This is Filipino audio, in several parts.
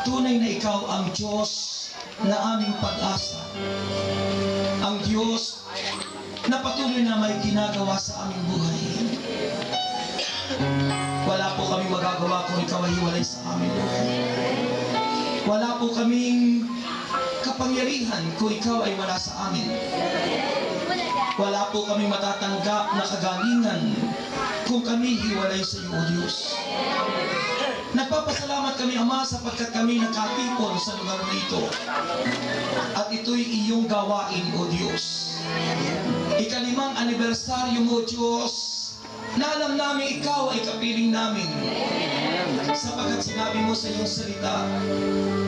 tunay na ikaw ang Diyos na aming pag-asa. Ang Diyos na patuloy na may ginagawa sa aming buhay. Wala po kaming magagawa kung ikaw ay hiwalay sa aming buhay. Wala po kaming kapangyarihan kung ikaw ay wala sa amin. Wala po kaming matatanggap na kagalingan kung kami hiwalay sa iyo, O Diyos. Nagpapasalamat kami, Ama, sapagkat kami nakatipon sa lugar na ito. At ito'y iyong gawain, O Diyos. Ika-5 anibersaryo mo, Diyos, na alam namin ikaw ay kapiling namin. Sapagkat sinabi mo sa iyong salita,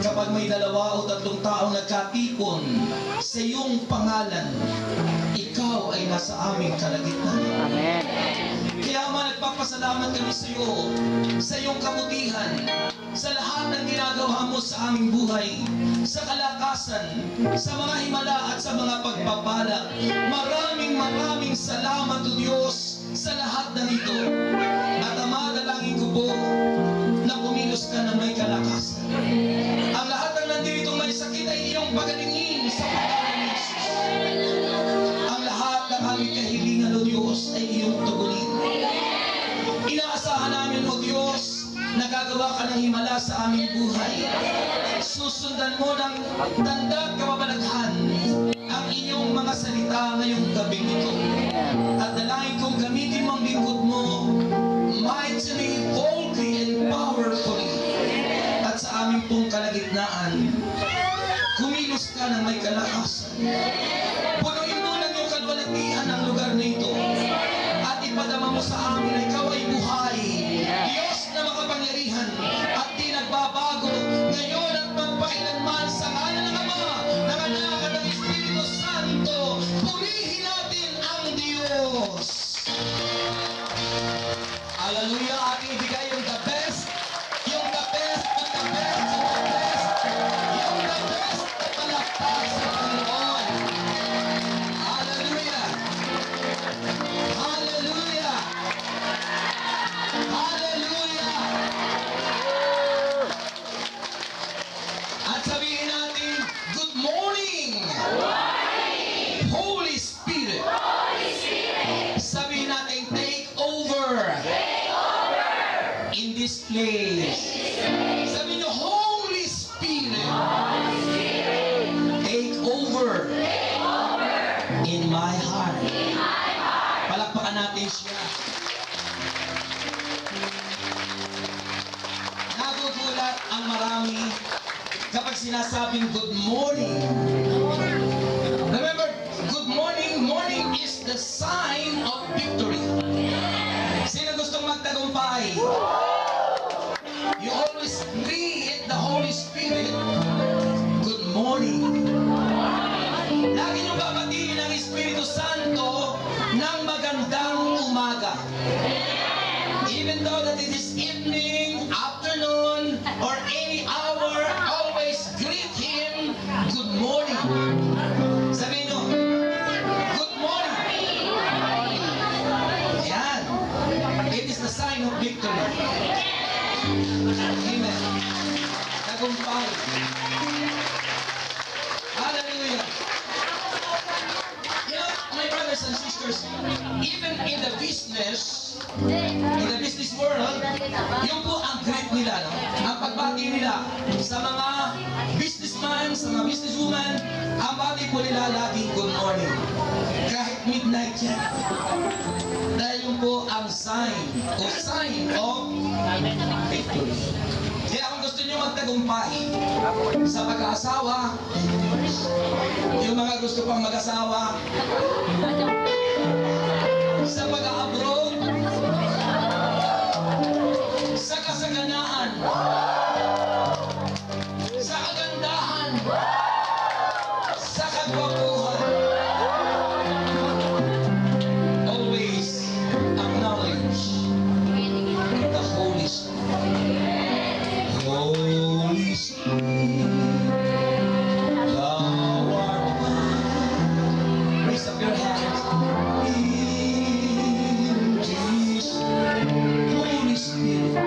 kapag may 2 o 3 taong nagkatipon sa iyong pangalan, ikaw ay nasa aming kalagitnaan. Amen. Kaya nagpapasalamat kami sa iyong kabutihan, sa lahat ng ginagawa mo sa aming buhay, sa kalakasan, sa mga himala at sa mga pagpapala. Maraming salamat, O Diyos, sa lahat ng ito. At Ama, dalangin ko po na kumilos ka na may kalakasan. Ang lahat ng nandito may sakit ay iyong pagalingin sa pangalan ni Jesus. Ang lahat ng aming kahilingan, O Diyos, ay iyong tugulin. Inaasahan namin, O Diyos, na gagawa ka ng himala sa aming buhay. Susundan mo ng tanda at kababalaghan ang inyong mga salita ngayong gabing ito. At dalangin kong gamitin mo ang lingkod mo mightily, boldly, and powerfully. At sa aming pong kalagitnaan, kumilos ka ng may kalakasan. Punuin mo ng iyong kalwalatian ang lugar na ito. At ipadama mo sa amin na ikaw ay buhay. Diyos na makapangyarihan at di nagbabago ngayon at magpakailanman sa ngalan ng Ama, ng Anak at ng Espiritu Santo. Purihin natin ang Diyos. Hallelujah! Ating ibigay yung the best, yung the best, yung the best, yung the best, yung the best na palakpak sa Panginoon. Hallelujah! Hallelujah! Hallelujah! At sabihin natin, good morning! Holy Spirit! Sabihin natin, take over! In this place. Sabihin nyo, Holy Spirit! Take over! In my heart. Palakpakan natin siya. Nagugulat ang marami kapag sinasabing good morning. Remember, good morning, morning is the sign of victory. Sino gustong magtagumpay? You always greet the Holy Spirit, good morning. Lagi niyong babatiin ang Espiritu Santo ng magandang umaga. Even though that it is evening, afternoon, or any hour, always greet Him, good morning. Sabihin nyo, good morning. Yan. It is the sign of victory. Amen. Tagumpay. Hallelujah. You know, my brothers and sisters, even in the business world, yung po ang greet nila, no? Ang pagbati nila sa mga businessman, sa mga businesswoman, ang bati po nila laging good morning. Kahit midnight yan. Dahil yung po ang sign of victory. Kaya kung gusto nyo magtagumpay sa pag-aasawa, yung mga gusto pang mag-asawa, sa pag-abroad, sa kasaganaan, sa kagandahan, sa kagwapuhan, always acknowledge the Holy Spirit. Holy Spirit, thou art mine. Raise up your hands. In Jesus, Holy Spirit,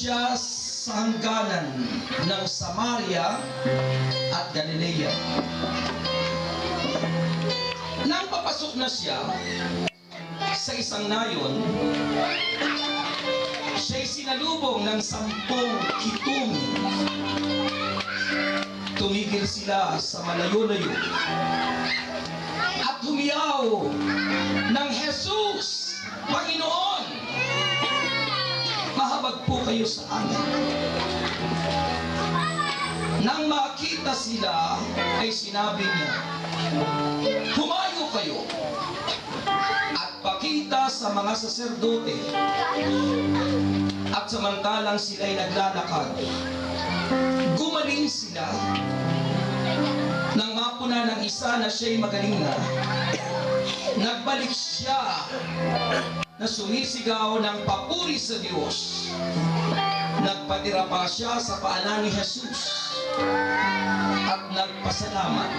siya sa hangganan ng Samaria at Galilea. Nang papasok na siya sa isang nayon, siya'y sinalubong ng 10 kitong. Tumigil sila sa malayo-layo at humiyaw ng, "Jesus, Panginoon, mahabag po kayo sa amin." Nang makita sila, ay sinabi niya, "Humayo kayo at pakita sa mga saserdote." At samantalang sila'y naglalakad, gumaling sila. Nang mapuna ng isa na siya'y magaling na, nagbalik siya na sumisigaw ng papuri sa Diyos. Nagpatira pa siya sa paanan ni Jesus at nagpasalamat.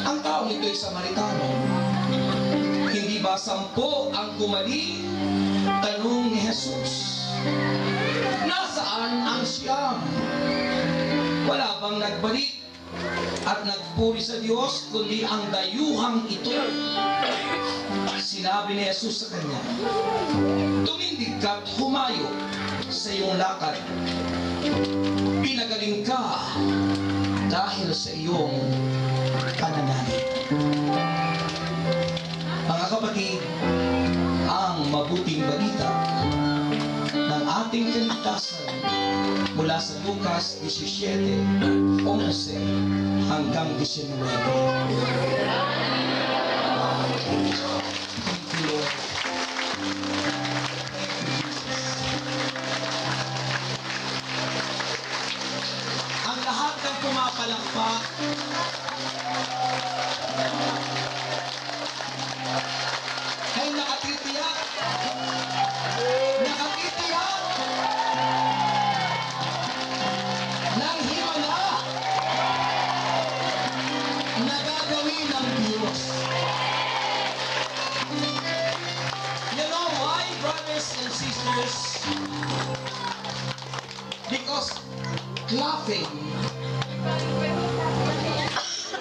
Ang taong ito'y Samaritano. Hindi ba 10 ang gumaling? Tanong ni Jesus. Nasaan ang 9? Wala bang nagbalik at nagpuri sa Diyos, kundi ang dayuhang ito? Sinabi ni Jesus sa kanya, "Tumindig ka at humayo sa iyong lakad. Pinagaling ka dahil sa iyong pananalig." Mga kapatid, ang mabuting balita ng ating kaligtasan mula sa Lucas 17:11 hanggang 19. Thank you, Lord. Ang lahat ng pumapalakpak ay nakatitiyak ng himala na gagawin ng Diyos. You know why, brothers and sisters? Because laughing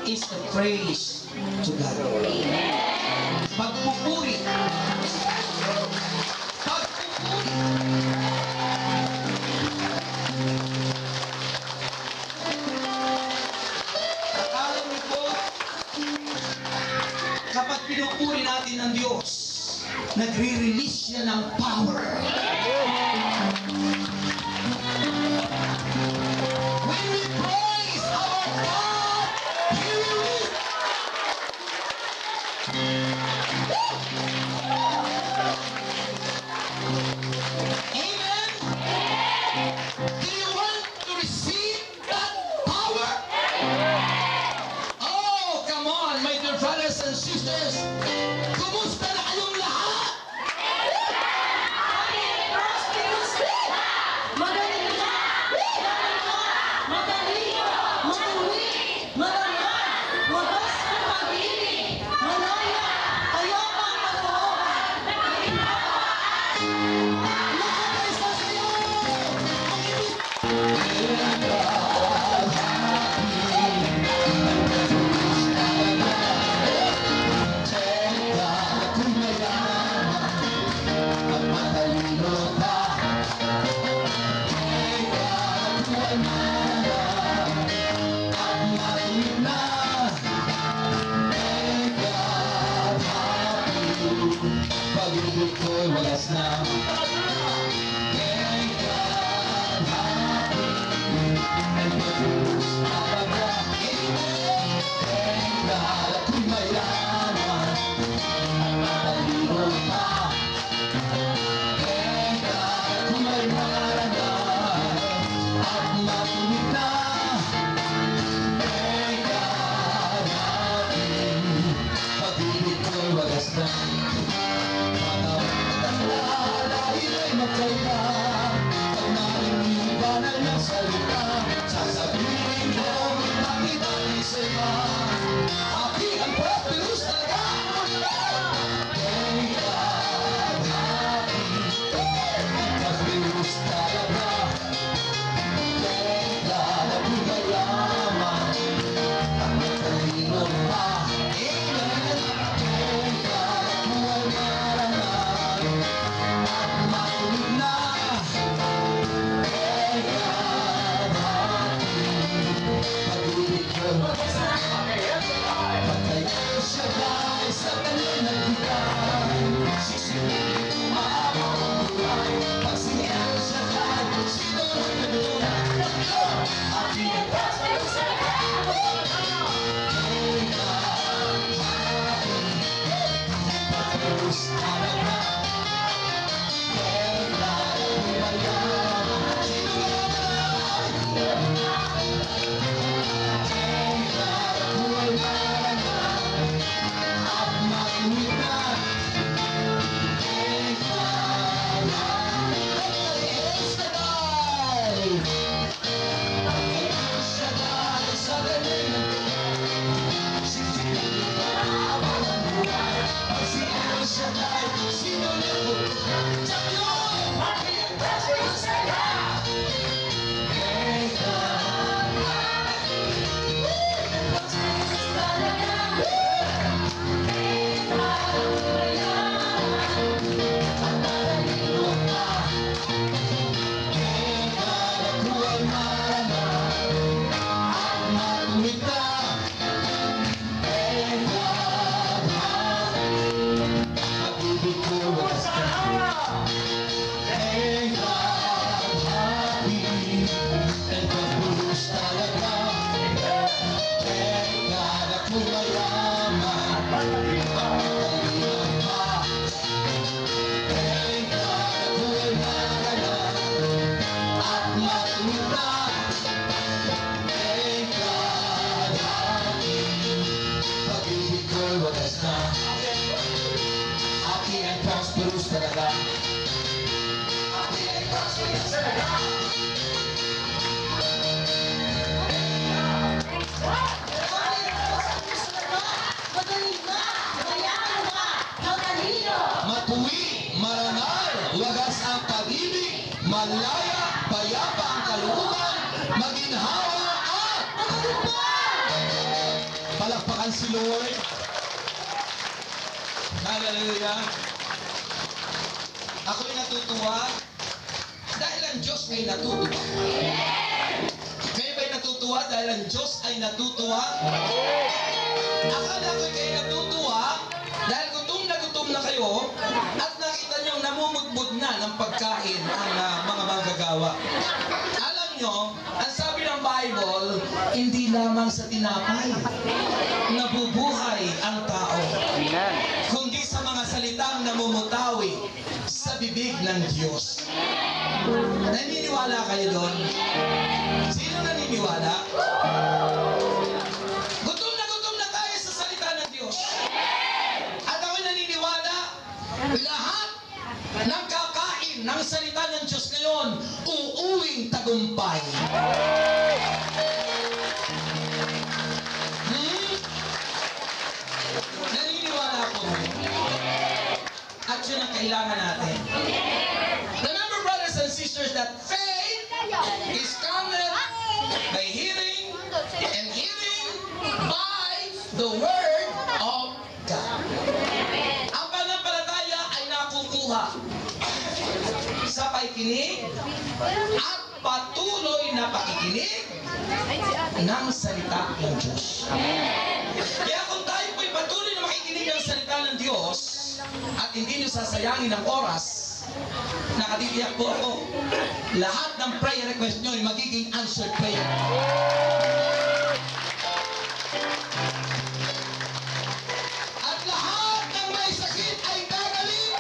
is a praise to God. Pagpupuri. Akala mo po, kapag pinupuri natin ang Diyos, nagre-release siya ng power. When we praise our God, He will. Amen? Do you want to receive that power? Oh, come on, my dear brothers and sisters. Kumusta na kayong lahat? malaya, bayapa ang kalooban, maginhawa at palakpakan si Lord. Hallelujah. Ako'y natutuwa dahil ang Diyos ay natutuwa. Kayo ba'y natutuwa dahil ang Diyos ay natutuwa? Akala ko'y kayo natutuwa dahil gutom na kayo at nakita nyo namumudmud na ng pagkain ang mga manggagawa. Alam nyo, ang sabi ng Bible, hindi lamang sa tinapay nabubuhay ang tao, kundi sa mga salitang namumutawi sa bibig ng Diyos. Naniniwala kayo doon? Sino naniniwala? Gutom na tayo sa salita ng Diyos. At ako'y naniniwala, lahat ng kakain ng salita ng Diyos ngayon, uuwing tagumpay. Naniniwala po. At yun ang kailangan natin. Remember, brothers and sisters, that faith is coming by hearing, and hearing by the word of God. Ang pananampalataya ay nakukuha sa pakikinig at patuloy na pakikinig ng salita ng Diyos. Kaya kung tayo po'y patuloy na makikinig ng salita ng Diyos at hindi nyo sasayangin ang oras, nakatitiyak po ako, lahat ng prayer request nyo ay magiging answered prayer. At lahat ng may sakit ay gagaling.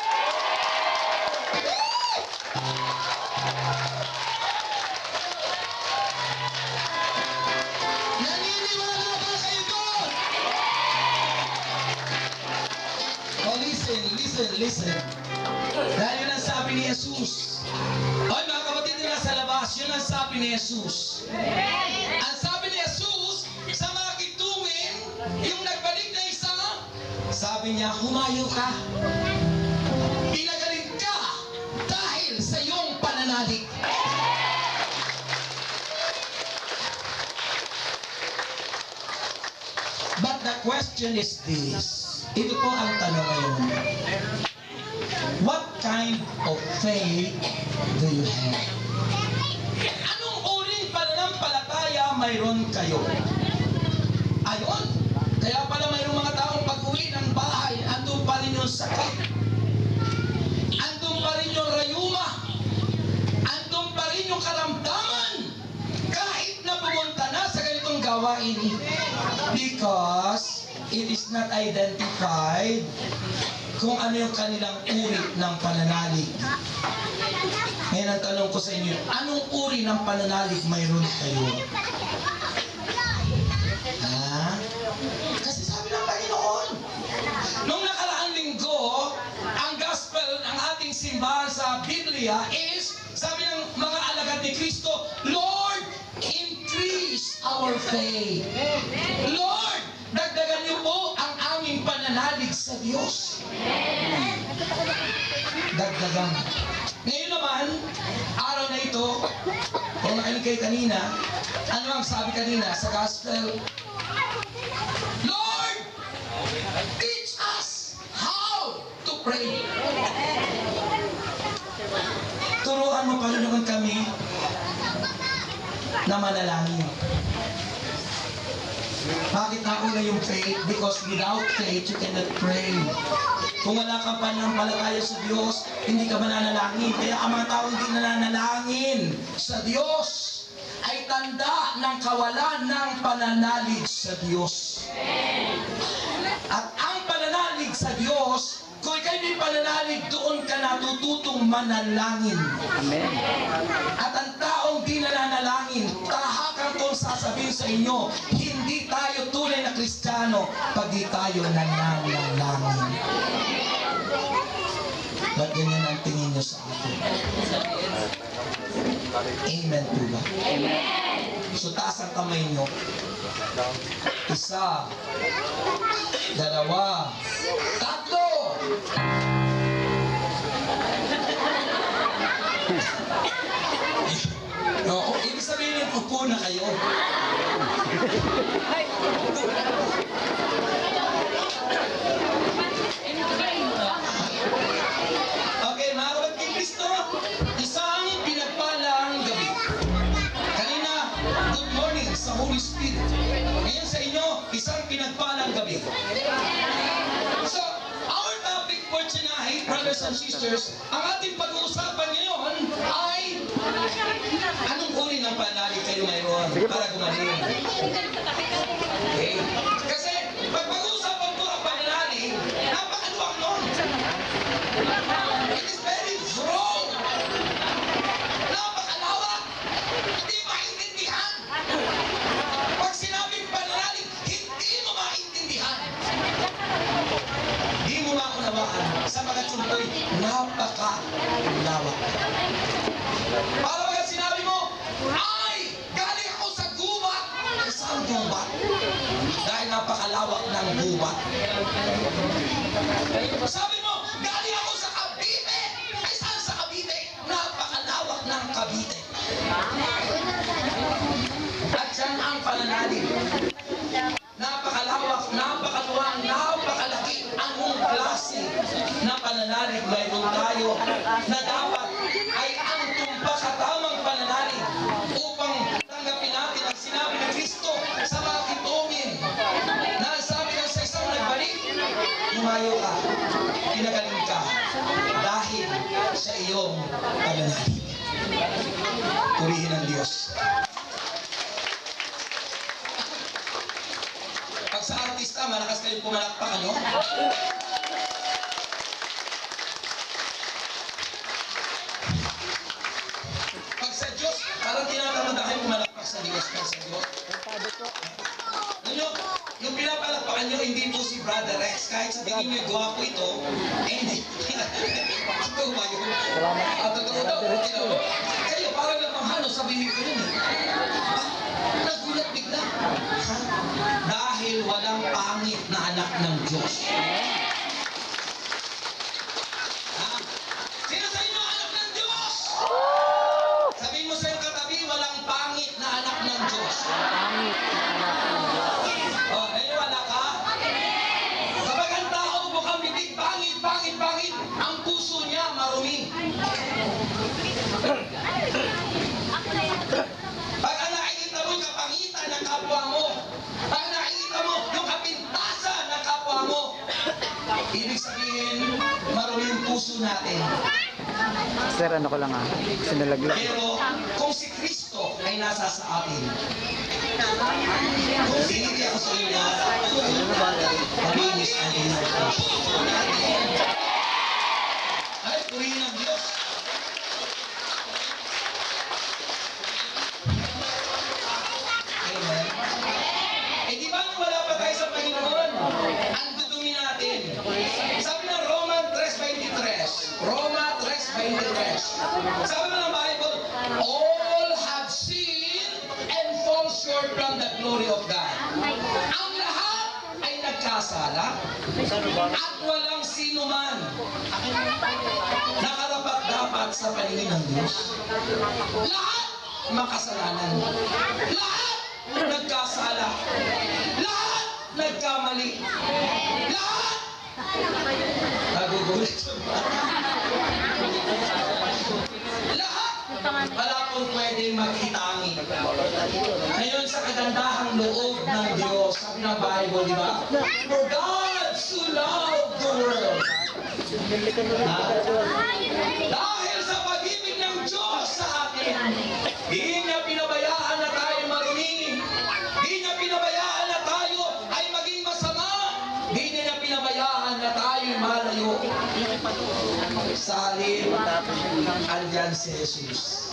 Naniniwala ba kayo doon? Oh, listen. Dahil yun ang sabi ni Jesus. Oy, mga kapatid nila sa labas, yun ang sabi ni Jesus. Ang sabi ni Jesus, sa mga kitungin, yung nagbalik na isa, sabi niya, humayo ka. Pinagaling ka dahil sa iyong pananalig. But the question is this. Ito po ang tanong ngayon. What kind of faith do you have? Anong uring pananampalataya mayroon kayo? Ayon, kaya pala mayroong mga taong pag-uwi ng bahay, andun pa rin yung sakit. Andun pa rin yung rayuma. Andun pa rin yung karamdaman. Kahit na pumunta na sa ganitong gawain. Because it is not identified kung ano yung kanilang uri ng pananalig. Ngayon ang tanong ko sa inyo, anong uri ng pananalig mayroon kayo? Kasi sabi ng Panginoon, nung nakaraang linggo, ang gospel ng ating simbahan sa Biblia is, sabi ng mga alagad ni Kristo, Lord, increase our faith. Lord, dagdagan niyo po ang aming pananalig sa Diyos. Dagdagan. Ngayon naman, araw na ito, kung nakinig kayo kanina, ano ang sabi kanina sa gospel? Lord, teach us how to pray. Turuan mo, Panginoon, kami na manalangin. Bakit nauna yung faith? Because without faith, you cannot pray. Kung wala kang pananampalataya sa Diyos, hindi ka mananalangin. Kaya ang mga tao hindi nananalangin sa Diyos ay tanda ng kawalan ng pananalig sa Diyos. At ang pananalig sa Diyos, kung ikaw may pananalig, doon ka natututong manalangin. Amen. At ang taong di nananalangin, tahakan kong sasabihin sa inyo, hindi tayo tunay na Kristiyano pag di tayo nananalangin. Ba't ganyan ang tingin nyo sa akin? Amen po ba? Amen. So taas ang kamay nyo. Isa, dalawa, tatlo! Oo, ibig sabihin, upo na kayo. Okay, mga kapatid kay Kristo, isang pinagpalang gabi. Kanina, good morning sa Holy Spirit. Ngayon sa inyo, isang pinagpalang gabi. So, our topic for tonight, brothers and sisters, ang ating pag-uusapan ngayon ay anong uri ng pananalig kayo mayroon para gumaling? Okay? Kasi, pag pag-uusapan ko ang pananalig, napakaluwang nun. It is very broad. Napakalawak. Hindi maintindihan. Pag sinabing pananalig, hindi mo maintindihan. Hindi mo maunawaan. Sa mga tsuntoy, napakalawak. Para pag sinabi mo, ay, galing ako sa gubat. Saan gubat? Dahil napakalawak ng gubat. Sabi mo, galing ako sa Cavite. Ay, saan sa Cavite? Napakalawak ng Cavite. At yan ang pananalig. Napakalawak, napakaluwang, napakalaki anong klase na pananalig mayroon tayo na dapat ay ang tumpakatamang pananalig upang tanggapin natin ang sinabi ng Kristo sa mga kitongin na sabi ng sa isang nagbalik, lumayo ka, pinagaling ka dahil sa iyong pananalig. Purihin ang Diyos. Pag sa artista, malakas kayong pumalakpak, ano? Pag sa Diyos, parang tinatamad kayo pumalakpak sa Diyos. Pag sa Diyos. Ano? Yung pinapalakpakan nyo, hindi po si Brother Rex. Kahit sabihin nyo, gwapo ito, hindi. Ito ba yun? Totoo daw, kayo, parang namahano, sabihin ko yun. Nagulat bigla. Dahil walang pangit na anak ng Diyos. Sino sa inyo anak ng Diyos? Sabihin mo sa iyong katabi, walang pangit na anak ng Diyos. Oh, naniwala ka? Kapag ang tao mukhang bibig, pangit, pangit, pangit, ang puso niya marumi. Pag ang nakikita mo yung kapangitan ng kapwa mo, pag nakikita mo yung kapintasan ng kapwa mo, ibig sabihin, marumi yung puso natin. Sir, ano ko lang sinalaglag. Pero kung si Kristo ay nasa sa atin, kung siniti ako sa iyo, malinis ang iyong puso. Ay, purihin ang Diyos. Amen. Eh di ba nung wala pa tayo sa Panginoon, ang dudumi natin. Sabi ng Roma 3:23. Roma 3:23. Sabi ng Bible, all have sinned and fall short from the glory of God. Ang lahat ay nagkasala at walang sino man nakarapat-dapat sa paningin ng Diyos. Lahat makasalanan. Lahat nagkasala. Lahat nagkamali. Lahat nagugulat. Lahat wala pong pwedeng magkitangi. Ngayon sa kagandahang loob ng Diyos, sabi ng Bible, di ba? For God so loved the world. Dahil sa pag-ibig ng Diyos sa atin, di niya pinabayaan na tayo marumi. Di niya pinabayaan na tayo ay maging masama. Di niya pinabayaan na tayo malayo. Sa halip, andyan si Jesus.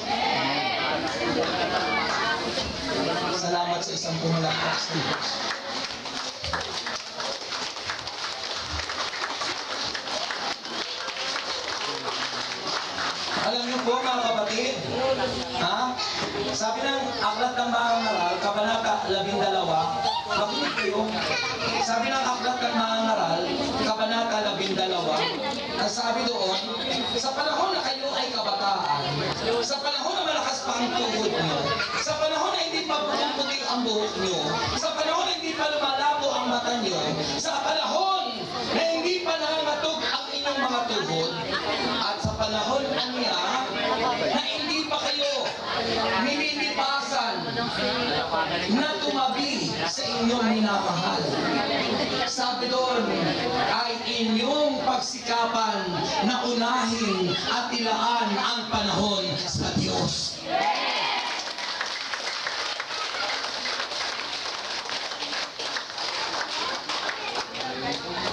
Salamat sa isang pumalakpak sa Diyos. Alam niyo po mga kapatid, sabi ng Aklat ng Mangangaral, Kabanata 12, makinig kayo. Sabi ng Aklat ng Mangangaral, Kabanata 12, ang sabi doon, sa panahon na kayo ay kabataan, sa panahon na malakas pa ang tuhod nyo, sa panahon na hindi pa puting ang buhok nyo, sa panahon na hindi pa lumalabo ang mata nyo, sa panahon na hindi pa nangangatog ang inyong mga tuhod, at sa panahon anya na hindi pa kayo nililipasan na tumabi sa inyong minamahal. Sabi doon, ay inyong pagsikapan na unahin at ilaan ang panahon sa Diyos.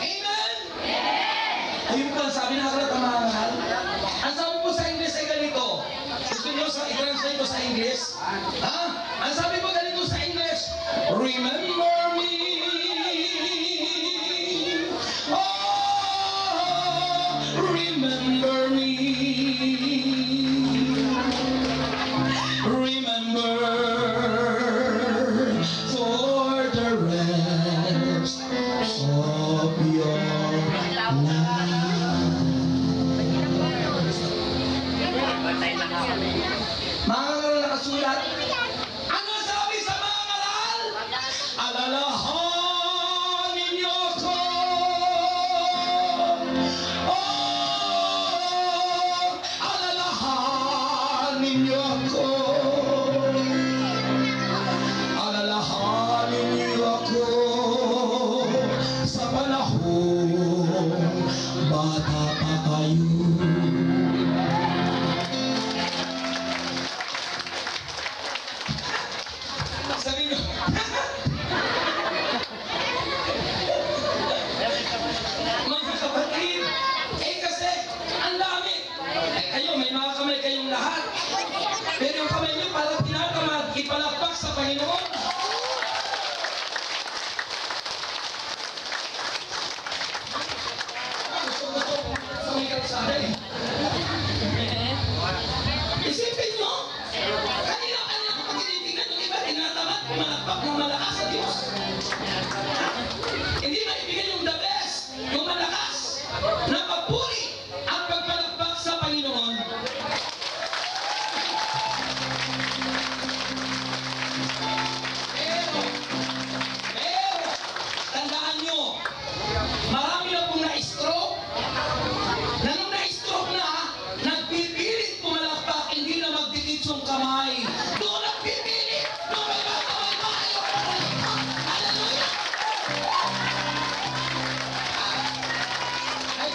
Amen? Ayun po ang sabi ng aklat ng mga mahal. Ang sabi po sa English ay ganito. Gusto nyo sa i-translate ko sa English? Ha? Ang sabi po ganito sa English, remember me. Oh, remember me. Remember for the rest of your life. Mga ngaral nakasulat. Ano sabi sa mga ngaral? Alalahanin niyo ako. Oh, alalahanin niyo ako. Alalahanin niyo ako sa panahon bata pa kayo. Sabi nyo, mga kapatid, kasi ang dami. Kayo, may mga kamay kayong lahat. Pero yung kamay nyo parang tinatamad, ipalakpak sa Panginoon. Gusto sa may kalsada eh. Isipin nyo, kanina ko pag tinitingnan yung iba, tinatamad, pumalakpak ng malakas sa Diyos. Hindi maibigay yung the best, yung malakas, na papuri ang pagpalakpak sa Panginoon. Pero, tandaan nyo, marami na pong na-stroke, na nung na-stroke na, nagpipilit pumalakpak, hindi na magdikit yung kamay. Doon nagpipilit, doon may magkawal pa kayo. Hallelujah! Ay,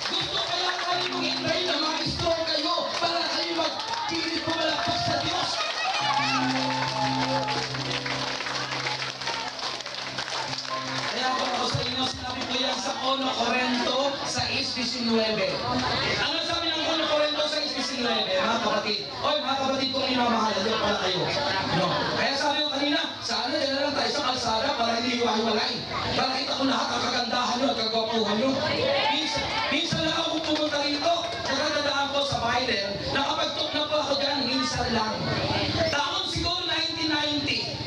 gusto kaya kayo mong i-try na ma-stroke kayo para kayo magpilit pumalakpak sa Diyos. Kaya ako sa inyo, sinabi ko yan sa 1 Corinto 6:19. Ano sabi ng 1 Corinto 6:19, mga kapatid? Oy, mga kapatid kong minamahal, dyan pala kayo. No. Kaya sabi ko kanina, sana dyan na lang tayo sa kalsada para hindi hiwa-hiwalay. Para kita ko lahat ang kagandahan nyo at kagwapuhan nyo. Minsan lang ako pumunta rito, nakatandaan ko sa Biden, nakapagtok na po ako dyan, minsan lang. Taon siguro 1990.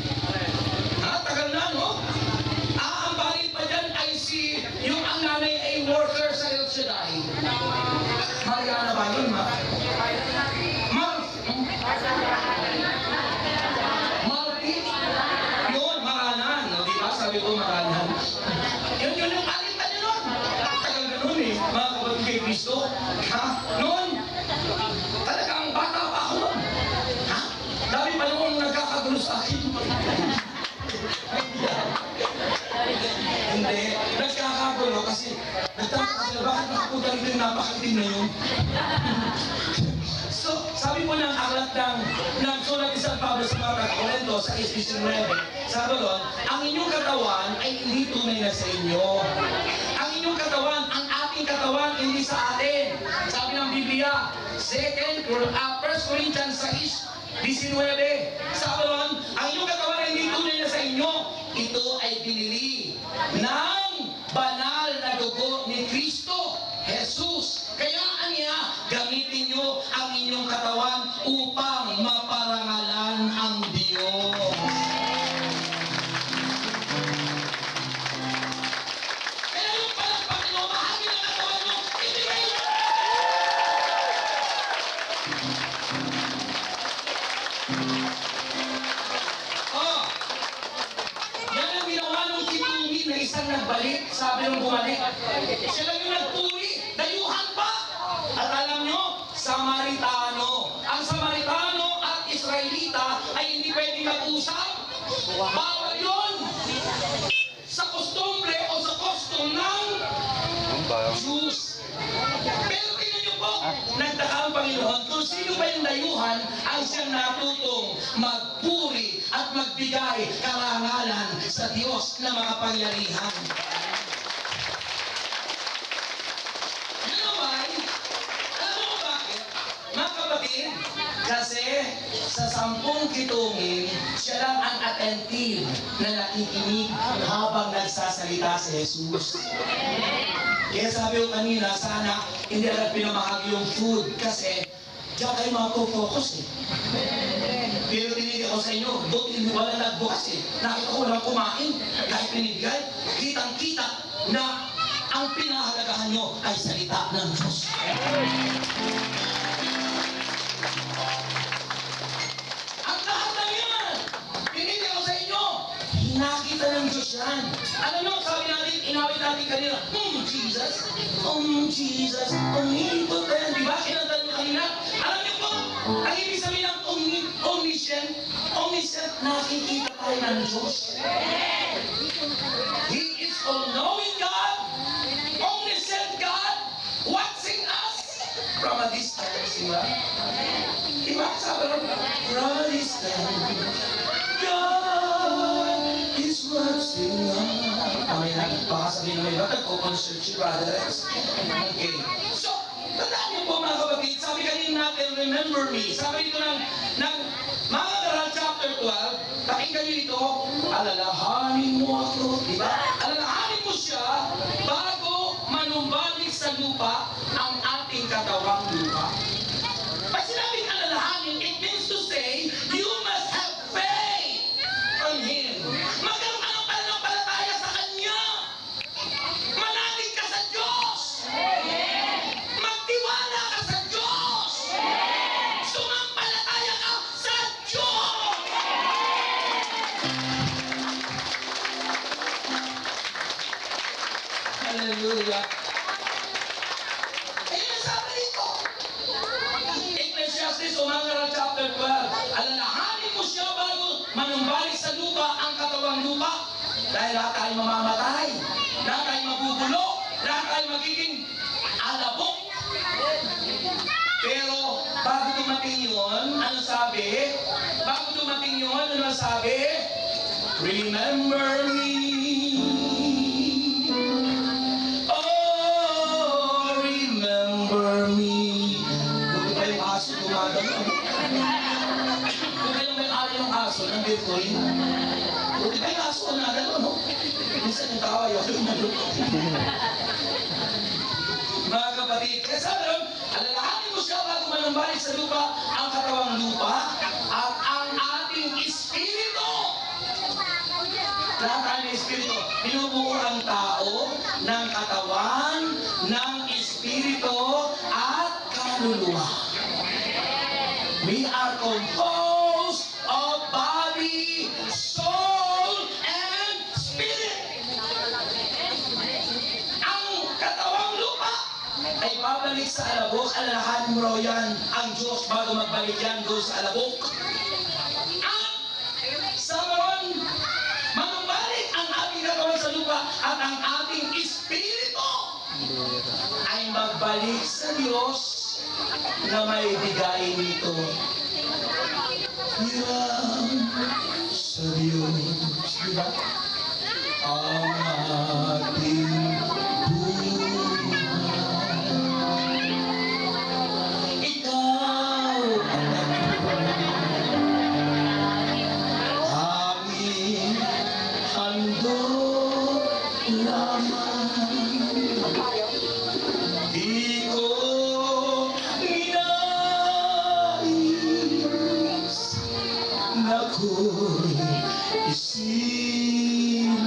Tagal na, no? Ang balit pa dyan ay yung ang nanay ay worker sa El Shaddai. Mariana ba yun, ma? Marty? Yun, Maranan. No, di ba? Sabi ko, Maranan. Yun yung alit na yun. Tagal na nun eh. Mga kapatid kay Cristo. Ha? Noon, talagang bata pa ako nun. Ha? Dami pa yung nagkakagulo sa akin. Hindi, nagkakagulo kasi nagtataka sila, bakit nakapunta rin yung napakaitim na yun? So, sabi po ng aklat ng sulat ni San Pablo sa mga Corinto sa 6:19, sabi doon, ang inyong katawan ay hindi tunay na sa inyo. Ang inyong katawan, ang ating katawan, hindi sa atin. Sabi ng Biblia, 1 Corinthians 6:19, sabi doon, ang inyong katawan ay hindi tunay na sa inyo. Ito ay binili ng banal na dugo ni Kristo Jesus. Kaya anya, gamitin nyo ang inyong katawan upang maparangalan ang Diyos. Kaya yung palakpak nyo, mahagin ang katawan nyo, ibigay nyo! isang nagbalik, sabi nung bumalik. Siya lang yung nagpuri, dayuhan pa. At alam nyo, Samaritano. Ang Samaritano at Israelita ay hindi pwedeng mag-usap. Bawal yun. Sa kostumbre o sa kostum ng Jews. Pero tingnan nyo po, nagtaka ang Panginoon kung sino ba yung dayuhan ang siyang natutong magpuri at magbigay karangalan sa Diyos na makapangyarihan. You know why? Alam mo bakit? Mga kapatid, kasi sa 10 kitungin, siya lang ang attentive na nakikinig habang nagsasalita si Jesus. Kaya sabi ko kanina, sana hindi lang pinamahagi yung food kasi diyan kayo mapofocus eh. Pero tinigil ako sa inyo, doon hindi wala nagbukas eh. Nakita ko walang kumain, kahit pinibigay, kitang-kita na ang pinahalagahan nyo ay salita ng Diyos. Ang lahat na yan, tinigil ako sa inyo, hinakita ng Diyos yan. Alam nyo, sabi natin, inawit natin kanina, Jesus, Jesus, omnipotent. Di ba? Kinantan mo kanina. Alam niyo po, ang ibig sabihin ng omniscient, nakikita tayo ng Diyos. He is all-knowing God, omniscient God, watching us from a distance. Diba? Diba? Sabi lang, from a distance, God is watching us. Baka sabihin mo iba, nagko-concert si Brother Rex. Okay. So, tandaan niyo po mga kapatid, sabi kanina natin, remember me. Sabi dito ng mga Garal chapter 12, pakinggan niyo ito, alalahanin mo ako, di ba? Alalahanin mo siya bago manumbalik sa lupa ang ating katawang lupa. Pag sinabing alalahanin, it means to say, you must have faith on Him. Magkaroon ka ng pananampalataya sa Kanya. Manalig ka sa Diyos. Magtiwala ka sa Diyos. Sumampalataya ka sa Diyos. Hallelujah. Ayun ang sabi dito. Ecclesiastes o mga Garal chapter 12. Alalahanin mo siya bago manumbalik sa lupa ang katawang lupa. Dahil lahat tayo mamamatay. Lahat tayo mabubulok. Lahat tayo magiging alabok. Pero bago dumating yun, ano sabi? Bago dumating yun, ano sabi? Remember me. Oh, remember me. Buti pa yung aso gumagano. Buti pa yung may-ari ng aso, nandito rin. Buti pa yung aso gumagano, no? Minsan yung tawa yun. Mga kapatid, kaya sabi rin, alalahanin mo siya bago manumbalik sa lupa ang katawang lupa at ang ating espiritu. Lahat tayo ng espiritu. Binubuo ang tao ng katawan, ng espiritu at kaluluwa. We are composed of body, soul, and spirit. Ang katawang lupa ay babalik sa alabok. Alalahanin mo raw yan ang Diyos bago magbalik yan doon sa alabok. At sa maron, manumbalik ang ating katawan sa lupa at ang ating espiritu ay magbalik sa Diyos na may bigay nito. Hirang sa Diyos, diba? Ang ating buhay. Ikaw ang aming handog lamang. Di ko ninais na ako'y isilang.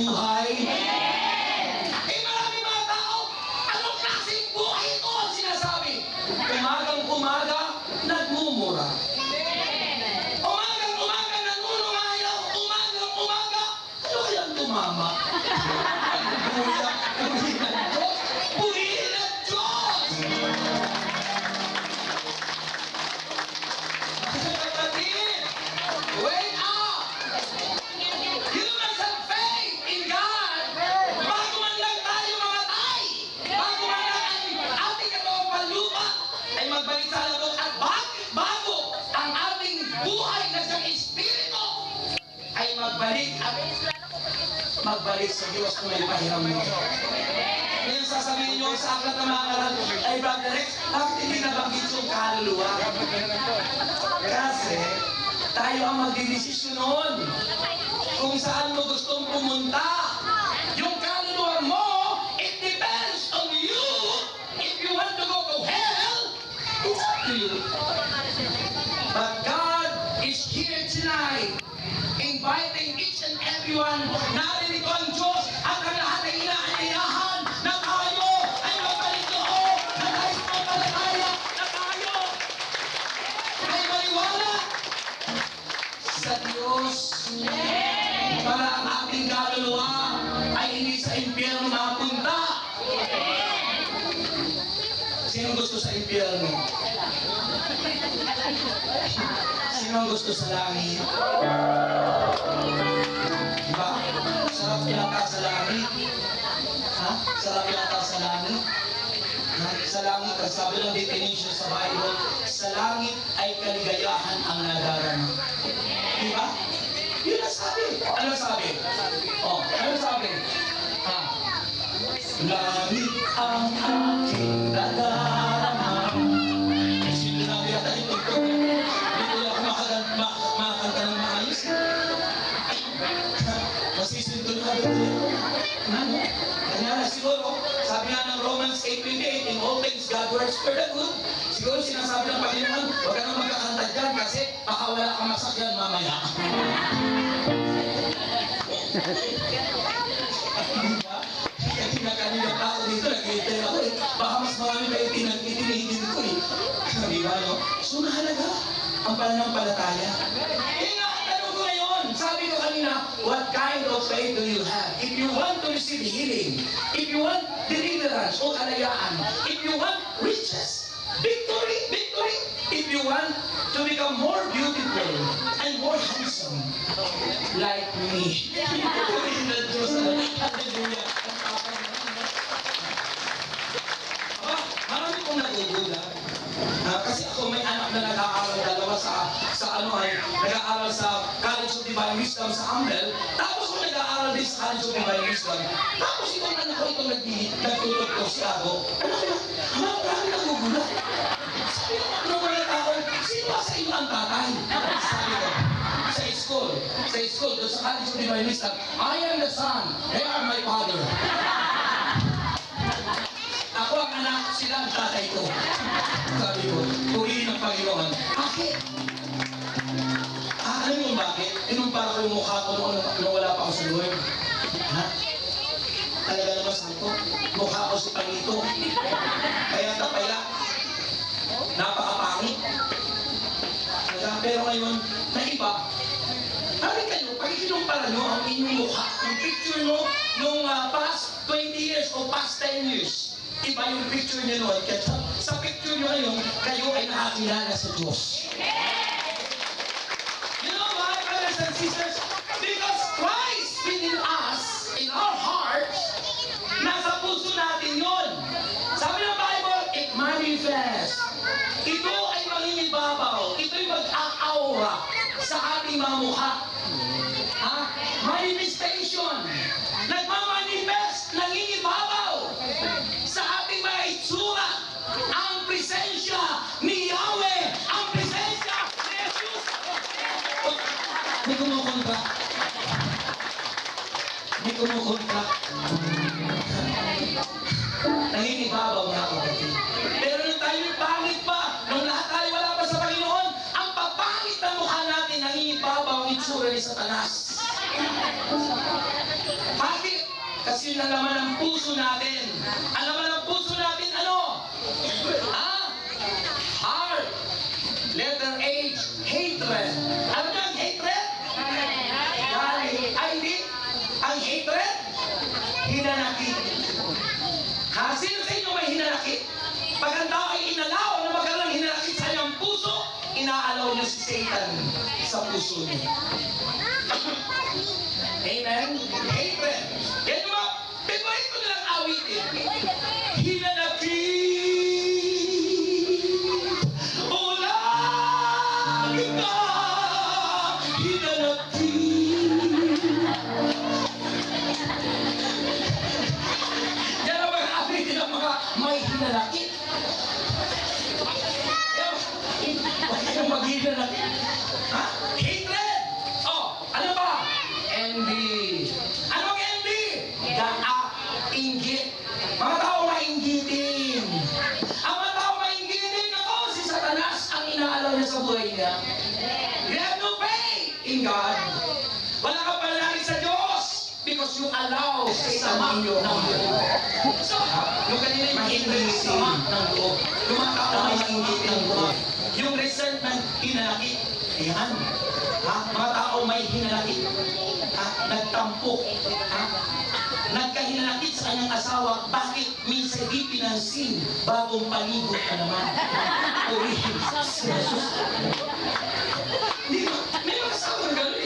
buhay? Eh maraming mga tao, anong klaseng buhay ito ang sinasabi? Umagang-umaga, nagmumura. Umagang-umaga, nanunungayaw. Umagang-umaga, ano kayang tumama? Hallelujah! Purihin ang Diyos! Purihin ang Diyos! Kapatid, wake up! You must have faith in God. Bago man lang tayo mamatay, bago man lang ang ating katawang panlupa ay magbalik sa labot at bago ang ating buhay na sa Espiritu ay magbalik sa Diyos kung may pahiram mo. Ngayon sasabihin nyo sa aklat ng mga ngaral, ay Brother Rex, bakit hindi nabanggit yung kaluluwa? Kasi tayo ang magdidesisyon noon kung saan mo gustong pumunta. Yung kaluluwa mo, it depends on you. If you want to go to hell, it's up to you. But God is here tonight, inviting each and everyone. Narinig ko ang Diyos at ang lahat ay inaanyayahan na tayo ay magbalik doon, na tayo sumampalataya, na tayo ay maniwala sa Diyos. Para ang ating kaluluwa ay hindi sa impyerno mapunta. Sino gusto sa impyerno? Sino gusto sa langit? Diba? Sarap yata sa langit. Ha? Sarap yata sa langit. Ha? Sa langit, ang sabi ng definition sa Bible, sa langit ay kaligayahan ang nadarama. Diba? Yun ang sabi. Ano sabi? Oh, ano sabi? Ha? Langit ang aking nadarama. Sino na yata ito? Hindi ko ako makakanta ng maayos. Masisintunado dito. Ano? Kanya na siguro, sabi nga ng Romans 8:28, in all things God works for the good. Siguro sinasabi ng Panginoon, huwag ka nang magkakanta dyan kasi baka wala kang masakyan mamaya. Kanina pa ako dito, nag-iitay ako eh. Baka mas marami kayo tinigil ko eh. Di ba, no? So, mahalaga ang pananampalataya. Eh nga, tanong ko ngayon, sabi ko kanina, what kind of faith do you have? If you want to receive healing, if you want deliverance o kalayaan, if you want riches, victory, if you want to become more beautiful and more handsome, like me. Hallelujah. Marami kong nagugulat. Kasi ako may anak na nag-aaral dalawa sa nag-aaral sa College of Divine Wisdom sa Amel, tapos kung nag-aaral din sa College of Divine Wisdom, tapos itong anak ko itong nagtutok si Ago. Marami nagugulat. Sabi ko, ano mga tao, sino ba sa inyo ang tatay? Sabi ko, sa school, doon sa College of Divine Wisdom, I am the son, they are my father. Ako ang anak, sila ang tatay ko. Sabi ko, purihin ang Panginoon. Bakit? Alam mo bakit? Inumpara ko yung mukha ko nung wala pa ako sa Lord. Ha? Talaga naman santo. Mukha ko si Panito. Kaya tapaya. Napakapangit. Pero ngayon, naiba. Sabi kayo, pag inumpara nyo ang inyong mukha, yung picture nyo nung past 20 years o past 10 years, iba yung picture niyo noon. Kaya sa picture niyo ngayon, kayo ay nakakilala sa Diyos. You know why, brothers and sisters? Because Christ within us, in our hearts, nasa puso natin yun. Sabi ng Bible, it manifests. Ito ay mangingibabaw. Ito ay mag-a-aura sa ating mga mukha. Ha? Manifestation. Nagmamanifest, nangingibabaw sa ating mga itsura, ang presensya ni Yahweh, ang presensya ni Jesus. May kumukontra. Nangingibabaw nga kapatid. Pero nung tayo pangit pa, nung lahat tayo wala pa sa Panginoon, ang papangit na mukha natin, nangingibabaw ang itsura ni Satanas. Bakit? Kasi yun ang laman ng puso natin. Ang laman ng puso natin, ano? Heart. Letter H, hatred. Ano ba ang hatred? Galit. Ay, hindi. Ang hatred, hinanakit. Sino sa inyo may hinanakit? Pag ang tao ay inalaw na magkaroon ng hinanakit sa kanyang puso, inaalaw niya si Satan sa puso niya. Amen? Hatred. Yan yung mga favorite ko nilang awitin. Hinanakit. Ulagi ka. Hinanakit. Yan ang mga awitin ng mga may hinanakit. Huwag kayong maghinanakit. Ha? Hatred. Oh, ano ba? Envy. Anong envy? Inggit. Mga tao mainggitin. Ang mga tao mainggitin, ako, si Satanas ang inaalaw niya sa buhay niya. You have no faith in God. Wala ka pananalig sa Diyos because you allow Satan in your heart. So, yung kanina yung mainggitin ng loob. Yung mga tao mainggitin ng loob. Yung resentment, hinanakit. Ayan. Mga tao may hinanakit. Nagtampok. Nagkahinanakit sa kanyang asawa. Bakit? Minsan di pinansin. Bagong paligo ka naman. Purihin si Jesus. Di ba? May mga asawa ng gano'n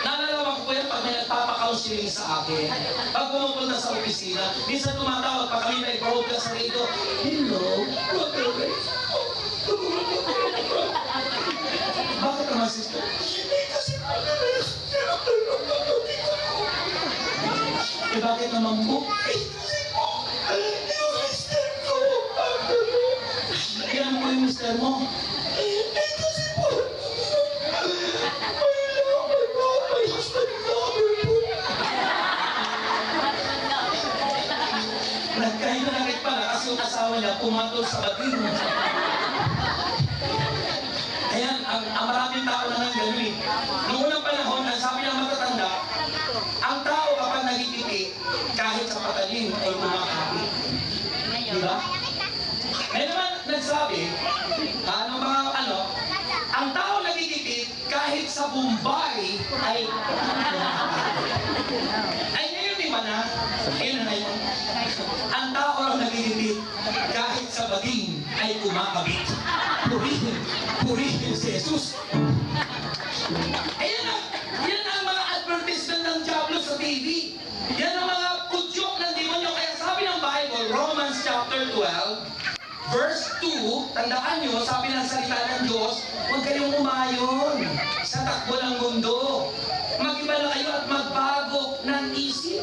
nalalaman ko po yan pag may nagpapakaunseling sa akin. Pag pumupunta sa opisina, minsan tumatawag pa kami na i-broadcast sa radio. Hello? Bakit naman sister? Kasi bakit naman po? Kasi po, yung mister ko. Kailan po yung mister mo? Kasi po, may husband namin po. Nagkahinanakit pala kasi yung asawa niya pumatol sa baging. Ayan, ang maraming tao na nang gano'n eh. Noong unang panahon, ang sabi ng matatanda, ang tao kapag nagititi, kahit sa patalim ay kumakapit. Diba? May naman nagsabi, ang tao nagititi, kahit sa Bombay ay kumakapit. Ay ngayon di ba na? Ayun na yun. Ang tao lang nagititi, kahit sa baging ay kumakabit. Purihin si Jesus. Ayan ang mga advertisement ng Diablo sa TV. Yan ang mga kudyok ng demonyo. Kaya sabi ng Bible, Romans chapter 12, verse 2, tandaan nyo, sabi ng salita ng Diyos, huwag kayong umayon sa takbo ng mundo. Mag-iba na kayo at magbago ng isip.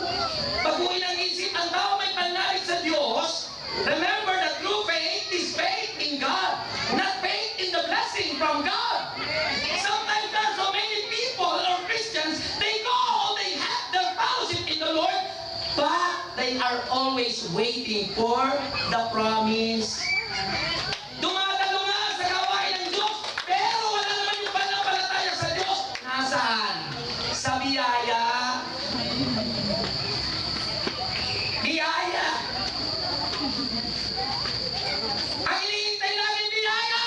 Baguhin ang isip. Ang tao may pananalig sa Diyos. Remember that true faith is faith in God, not faith in the blessing from God. Sometimes there's so many people or Christians, they have their fellowship in the Lord, but they are always waiting for the promise. Dumadalo nga sa gawain ng Diyos, pero wala naman yung pananampalataya sa Diyos. Nasaan? Sa biyaya. Biyaya. Ang hinihintay namin biyaya.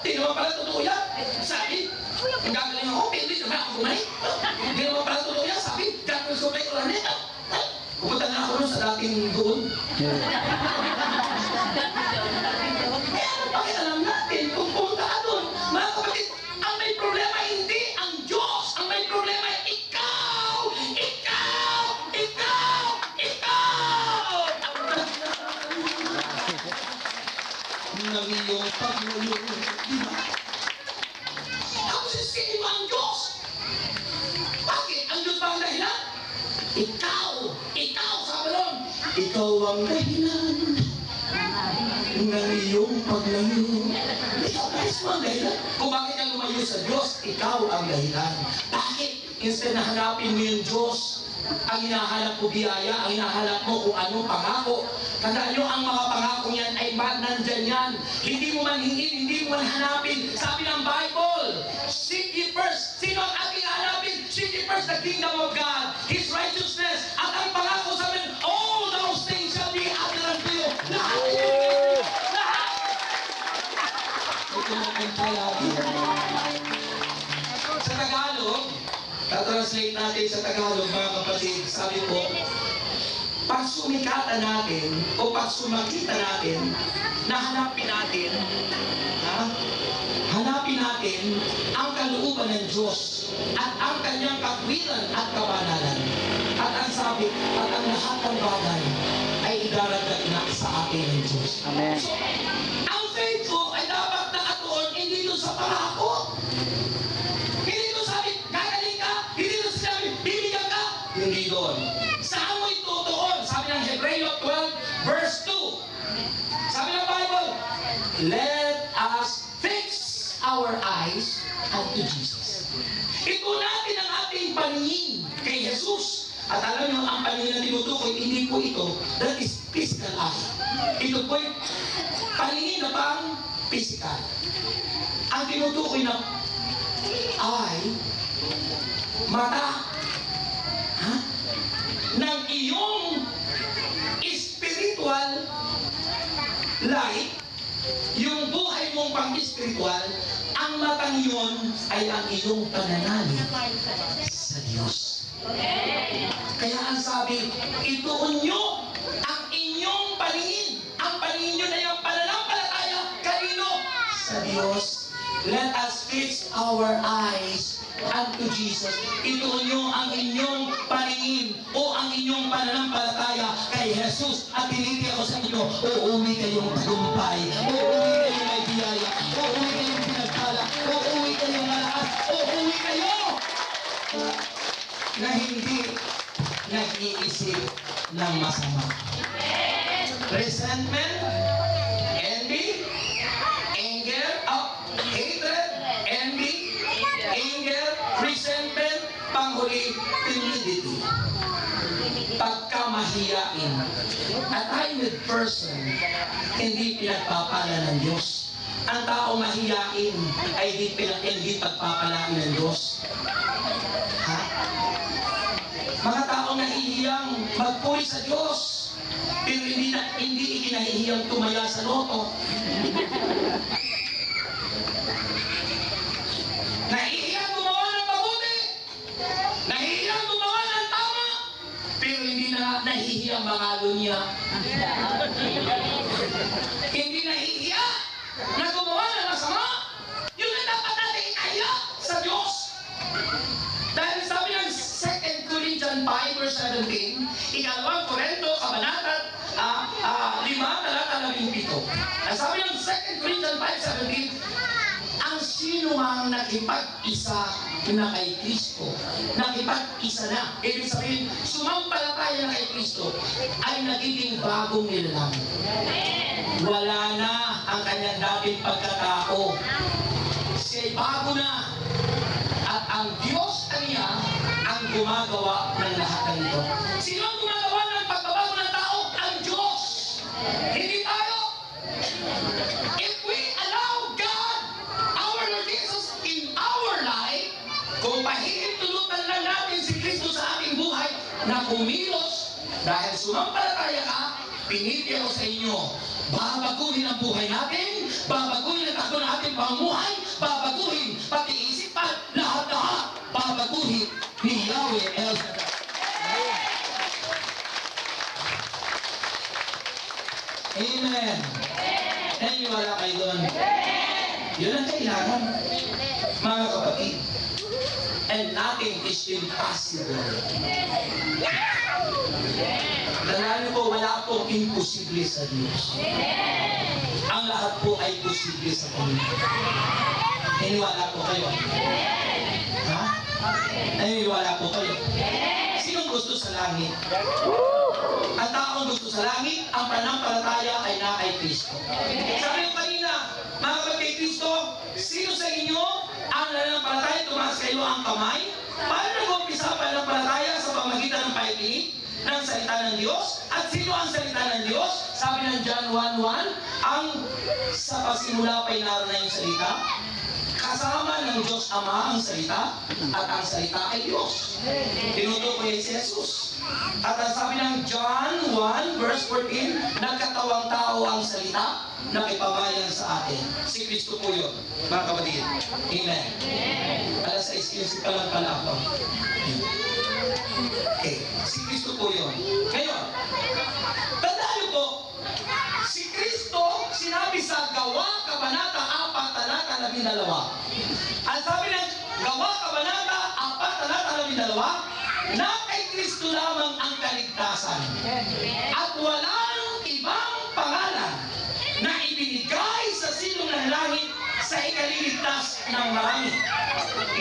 Di naman pala totoo yan. Sabi, ang gagaling ako, hindi naman ako gumaling. Hindi naman pala totoo yan. Sabi, gagawin ko kayo ulan nito. Pupunta na ako sa dating doon. Eh, ano pakialam natin kung pumunta ka doon? Mga kapatid, ang may problema hindi ang Diyos. Ang may problema ay ikaw! Ikaw! Ikaw! Ikaw! Ng iyong paglayo, di ba? Ako sisino ang Diyos. Bakit? Ang Diyos ba ang dahilan? Ikaw! Ikaw! Sabi nun, ikaw ang dahilan ng iyong paglayo. Ikaw mismo ang dahilan. Kung bakit ka lumayo sa Diyos, ikaw ang dahilan. Bakit? Instead na hanapin mo yung Diyos, ang hinahanap mo biyaya, ang hinahanap mo kung anong pangako. Tandaan nyo, ang mga pangako niyan ay nandyan yan. Hindi mo man hingin, hindi mo man hanapin. Sabi ng Bible, seek ye first. Sino ang ating hanapin? Seek ye first the Tatranslate natin sa Tagalog, mga kapatid. Sabi po, pag sumikatan natin o pag sumakita natin, hanapin natin ang kalooban ng Diyos at ang kanyang katwiran at kabanalan. At ang sabi, at ang lahat ng bagay ay idaragdag na sa atin ng Diyos. Amen. So, ang faithful ay dapat nakatuon hindi doon sa pangako. Hindi doon sabi, gagaling ka. Hindi doon sabi, bibigyan ka. Hindi doon. Saan mo itutuon? Sabi ng Hebreo 12 verse 2. Sabi ng Bible, let us fix our eyes unto Jesus. Ito natin ang ating paningin kay Jesus. At alam nyo, ang paningin na tinutukoy, hindi po ito, that is physical eye. Ito po yung paningin na pang physical. Ang tinutukoy na eye, mata, ng iyong spiritual life, yung buhay mong pang-spiritual, ang matang yun ay ang iyong pananalig sa Diyos. Kaya ang sabi, ituon nyo ang inyong paningin. Ang paningin nyo na yung pananampalataya kanino? Sa Diyos. Let us fix our eyes unto Jesus. Ituon nyo ang inyong paningin o ang inyong pananampalataya kay Jesus. At tiniti ako sa inyo, uuwi kayong tagumpay, uuwi kayong may biyaya, uuwi kayong pinagpala, uuwi kayong malakas, uuwi kayo na hindi nag-iisip ng masama. Resentment, envy, anger, hatred, envy, anger, resentment, panghuli, timidity, pagkamahiyain. A timid person, hindi pinagpapala ng Diyos. Ang tao mahiyain ay hindi pagpapalain ng Diyos. Ha? Mga taong nahihiyang magpuri sa Diyos, pero hindi ikinahihiyang tumaya sa loto. Nahihiyang gumawa ng mabuti, nahihiyang gumawa ng tama, pero hindi na nahihiyang mangalunya. Hindi nahihiya na gumawa ng masama. Yun ang dapat natin ikahiya sa Diyos. Dahil sabi ng 2 Corinthians 5 verse 17, ikalawang Korento, kabanata 5, talata 17. Ang sabi ng 2 Corinthians 5:17, ang sino mang nakipag-isa na kay Kristo, nakipag-isa na, ibig sabihin, sumampalataya na kay Kristo, ay nagiging bagong nilalang. Wala na ang kanyang dating pagkatao. Siya'y bago na. At ang Diyos kanya ang gumagawa ng lahat ng ito. Sino ang gumagawa ng pagbabago ng tao? Ang Diyos. Hindi tayo. If we allow God, our Lord Jesus, in our life, kung pahihintulutan lang natin si Kristo sa ating buhay na kumilos, dahil sumampalataya ka, piniti ako sa inyo, babaguhin ang buhay natin, babaguhin ang takbo ng ating pamumuhay, babaguhin pati isipan, lahat-lahat, babaguhin ni Yahweh El Shaddai. Amen. Naniwala kayo doon? Yun ang kailangan, mga kapatid. And nothing is impossible. Dahil po, wala pong imposible sa Diyos. Ang lahat po ay posible sa Kanya. Naniwala po kayo? Ha? Naniwala po kayo? Sinong gusto sa langit? Ang taong gusto sa langit, ang pananampalataya ay na kay Kristo. Sabi ko kanina, mga kapatid kay Kristo, sino sa inyo ang nananampalataya, tumaas kayo ang kamay? Paano nag-umpisa ang pananampalataya sa pamagitan ng pakikinig ng salita ng Diyos? At sino ang salita ng Diyos? Sabi ng John 1:1, ang sa pasimula pa'y naroon na yung salita, kasama ng Diyos Ama ang salita, at ang salita ay Diyos. Tinutukoy si Jesus. At ang sabi ng John 1 verse 14, nagkatawang tao ang salita, nakipamayan sa atin. Si Kristo po yun, mga kapatid. Amen. Alas 6 agency pa lang pala ako. Okay, si Kristo po yun. Ngayon, tandaan niyo po, si Kristo sinabi sa Gawa, Kabanata 4, Talata 12. Ang sabi ng Gawa, Kabanata 4, Talata 12, na kay Kristo lamang ang kaligtasan. At walang ibang pangalan na ibinigay sa silong ng langit sa ikaliligtas ng marami.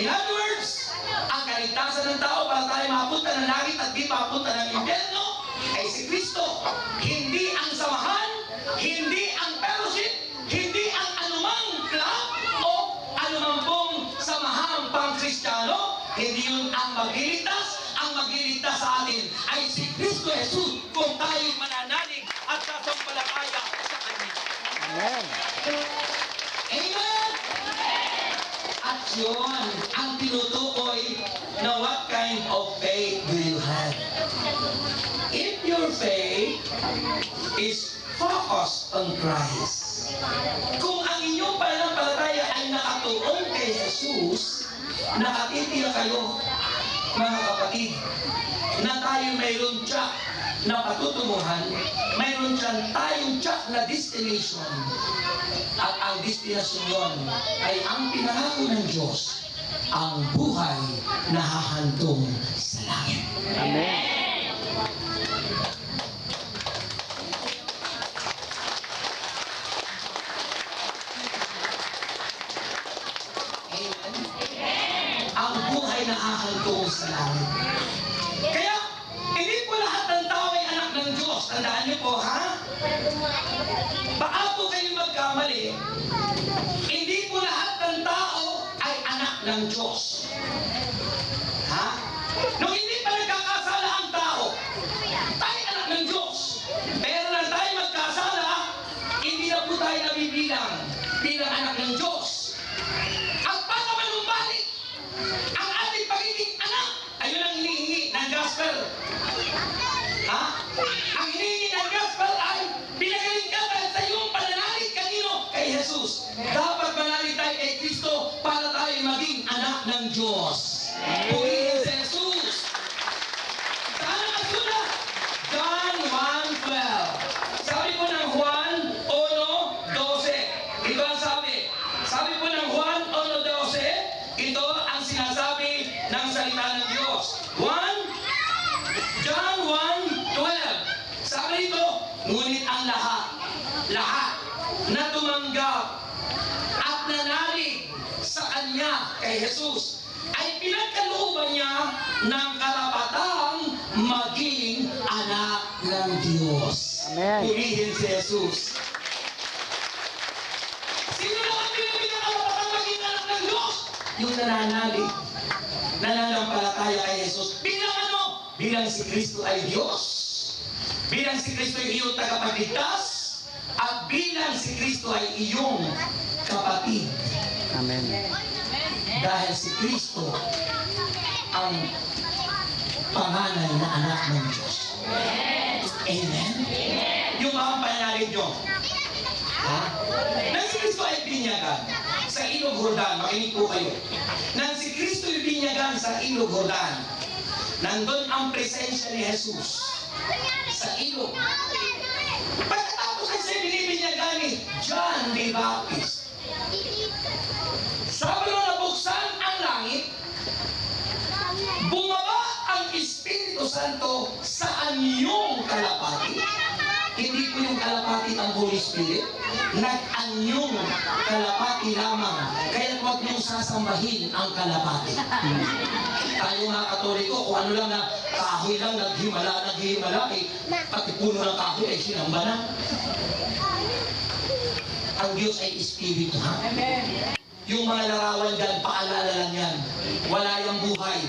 In other words, ang kaligtasan ng tao para tayo mapunta ng langit at di mapunta ng impyerno ay si Kristo. Hindi ang samahan, hindi ang fellowship, hindi ang anumang club o anumang pong samahang pang-Kristiyano. Hindi yun ang magliligtas. Ang magliligtas sa atin ay si Kristo Jesus kung tayo'y mananalig at sasampalataya sa Kanya. Amen. Amen! At yun, ang tinutukoy na what kind of faith do you have? If your faith is focused on Christ, kung ang inyong pananampalataya ay nakatuon kay Jesus, nakatitiyak kayo, mga kapatid, na tayo mayroon tiyak na patutunguhan, mayroon tayong tiyak na destination. At ang destinasyon yon ay ang pinangako ng Diyos, ang buhay na hahantong sa langit. Amen. Amen? Ang buhay na hahantong sa langit. Kaya, hindi po lahat ng tao ay anak ng Diyos. Tandaan niyo po, ha? Baka po kayo magkamali. Hindi po lahat ng tao ay anak ng Diyos. Ha? Nung hindi pa nagkakasala ang tao, tayo anak ng Diyos. Pero nang tayo magkasala, hindi na po tayo nabibilang bilang anak ng Diyos. At para manumbalik ang ating pagiging anak, ayun ang hinihingi ng gospel. Ha? Ang hinihingi ng gospel ay pinagaling ka dahil sa iyong pananalig kanino? Kay Jesus. Dapat manalig tayo kay Kristo para tayo maging anak ng Diyos. Purihin si Jesus. Saan ang nasulat? John 1:12. Sabi po ng Juan 1:12. Ito ang sabi. Sabi po ng Juan 1:12, ito ang sinasabi ng salita ng Diyos. John 1:12. Sabi nito, ngunit ang lahat na tumanggap at nanalig sa Kanya, kay Jesus, ay pinagkalooban niya ng karapatang maging anak ng Diyos. Amen. Purihin si Jesus. Sino na ang pinagbilang karapatang maging anak ng Diyos? Yung nananalig, nananampalataya kay Jesus. Bilang ano? Bilang si Kristo ay Diyos. Bilang si Kristo ay iyong tagapagligtas. At bilang si Kristo ay iyong kapatid. Amen. Dahil si Kristo ang panganay na anak ng Diyos. Amen? Yung mga pananalig nyo. Ha? Nang si Kristo ay binyagan sa Ilog Jordan, makinig po kayo. Nang si Kristo ay binyagan sa Ilog Jordan, nandun ang presensya ni Jesus sa ilog. Pagkatapos kasi binibinyagan ni John the Baptist, sabi mo nabuksan ang langit, bumaba ang Espiritu Santo sa anyong kalapati. Hindi po yung kalapati ang Holy Spirit, nag-anyong kalapati lamang. Kaya huwag niyong sasambahin ang kalapati. Tayo mga Katoliko, kung ano lang na kahoy lang, naghimala, eh, pati puno ng kahoy ay sinamba na. Ang Diyos ay Espiritu, ha? Amen. Yung mga larawan dyan, paalala lang yan. Wala yung buhay.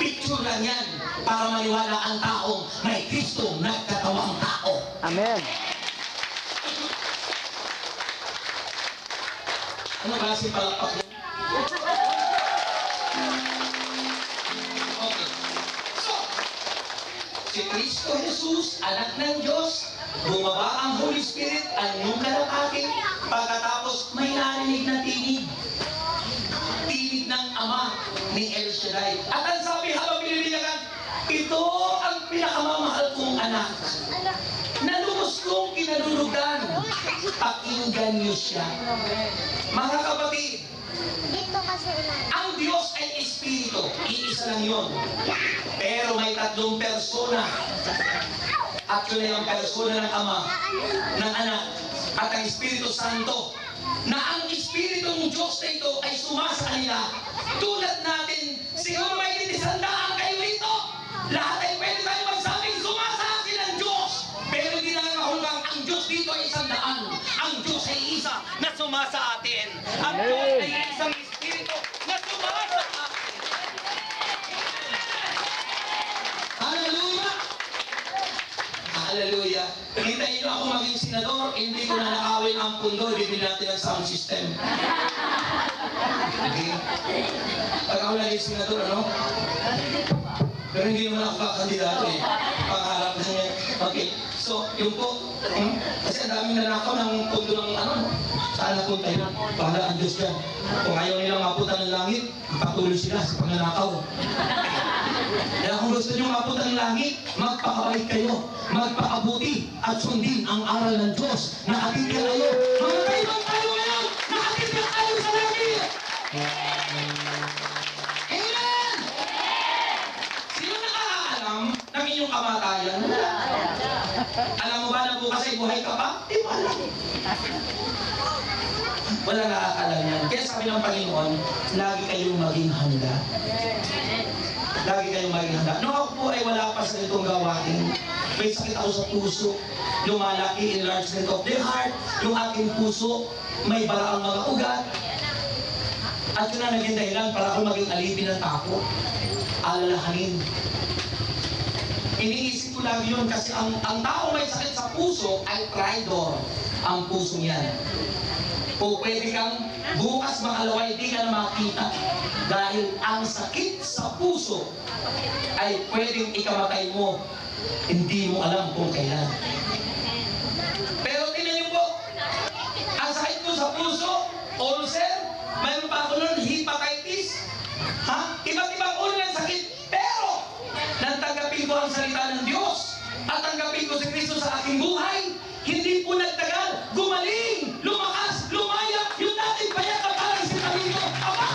Picture lang yan para maniwala ang taong may Kristo nagkatawang tao. Amen. Ano ba si palakpak yan? Okay. So, si Kristo Jesus, anak ng Diyos, bumaba ang Holy Spirit, anyong kalapati, pagkatapos may narinig na tinig. Tinig ng Ama ni El Silay. At ang sabi habang piniligagan, ito ang pinakamamahal kong anak. Nalubos kong kinalulugan. Pakinggan niyo siya. Mga kapatid, Dito kasi ulan. ang Diyos ay Espiritu. Iisa lang yun. Pero may tatlong persona. Actually, ang persona ng Ama, ng Anak, at ang Espiritu Santo. Na ang Espiritu ng Diyos na ito ay sumasa kanila. Tulad natin, siguro may 100 kayo rito. Lahat ay pwede tayo magsabing sumasa akin ang Diyos. Pero hindi na mahulugang ang Diyos dito ay 100. Ang Diyos ay isa na sumasa atin. Ang Diyos ay isang Espiritu na sumasa atin. Hallelujah! Hallelujah! Hintayin niyo ako maging senador, hindi ko na nakawin ang pundo, bibili natin ang sound system. Okay? Pag ako naging senador, ano? Pero hindi naman ako kakandidato eh. Pangharap na niya. Okay. So, yun po. Kasi ang daming nanakaw ng pundo ng ano. Saan napunta yun? Para ang Diyos dyan. Kung ayaw nilang mapunta ng langit, patuloy sila sa pagnanakaw. Kaya kung gusto nyo mapunta ng langit, magpakabait kayo, magpakabuti, at sundin ang aral ng Diyos. Nakatitira kayo. Mga kaibang tayo ngayon, nakatitira kayo sa langit. Amen! Sino nakakaalam ng inyong kamatayan? Alam mo ba na bukas ay buhay ka pa? Di ba alam? Wala nakakaalam yan. Kaya sabi ng Panginoon, lagi kayong maging handa. Lagi kayong maging handa. Nung ako po ay wala pa sa itong gawain, may sakit ako sa puso, lumalaki, enlargement of the heart, yung aking puso, may baraang mga ugat, at yun ang naging dahilan para ako maging alipin ng takot, alalahanin. Iniisip ko lagi yun kasi ang tao may sakit sa puso ay traidor. Ang puso niyan. O pwede kang bukas makalaway, di ka na makita. Dahil ang sakit sa puso ay pwedeng ikamatay mo. Hindi mo alam kung kailan. Pero tingnan niyo po, ang sakit ko sa puso, ulcer, mayroon pa ako nun, hepatitis, iba't ibang uri ng sakit. Pero, nang tanggapin ko ang salita ng Diyos at tanggapin ko si Kristo sa aking buhay, hindi po nagtagal, gumaling, lumakas, lumaya, yung dating payak na parang si Camilo, Ama!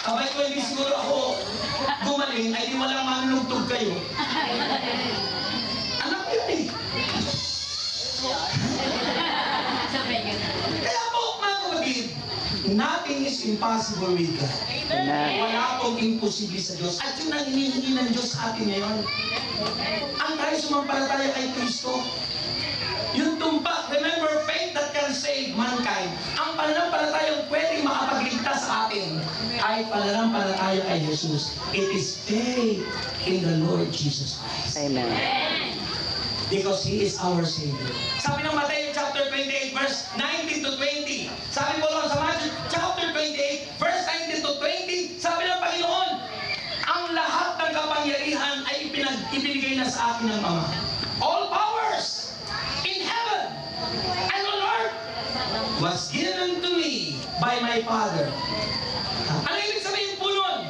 Abay ko hindi siguro ako gumaling, ay di walang manunugtog kayo. Anak ko yun eh. Kaya po, mga kapatid, nothing is impossible with God. Amen. Wala pong imposible sa Diyos. At yun ang hinihingi ng Diyos sa atin ngayon. Ang tayo sumampalataya kay Kristo. Yung tumpak, remember, faith that can save mankind. Ang pananampalatayang pwedeng makapagligtas sa atin ay pananampalataya kay Jesus. It is faith in the Lord Jesus Christ. Amen. Because He is our Savior. Sabi ng Matthew chapter 28 verse 19 to 20. Sabi po lang sa Matthew chapter 28 verse 19 to 20. Sabi ng Panginoon, ang lahat ng kapangyarihan ay ibinigay na sa akin ng Ama. All powers in heaven and on earth was given to me by my Father. Ano ibig sabihin po nun?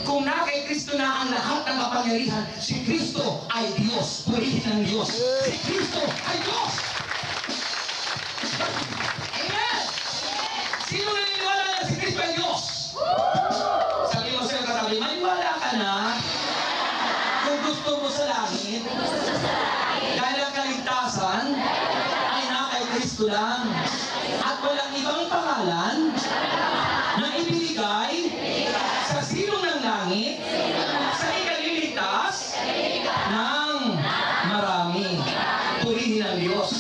Kung na kay Kristo na ang lahat ng kapangyarihan, si Kristo ay Diyos. Purihin ng Diyos. Si Kristo ay Diyos. Amen! Sino naniniwala na si Kristo ay Diyos? Sabi mo sa'yo katabi, maniwala ka na kung gusto mo sa langit, dahil ang kaligtasan ay na kay Kristo lang. At walang ibang pangalan na ibinigay sa silong ng langit sa ikaliligtas ng marami. Purihin ang Diyos.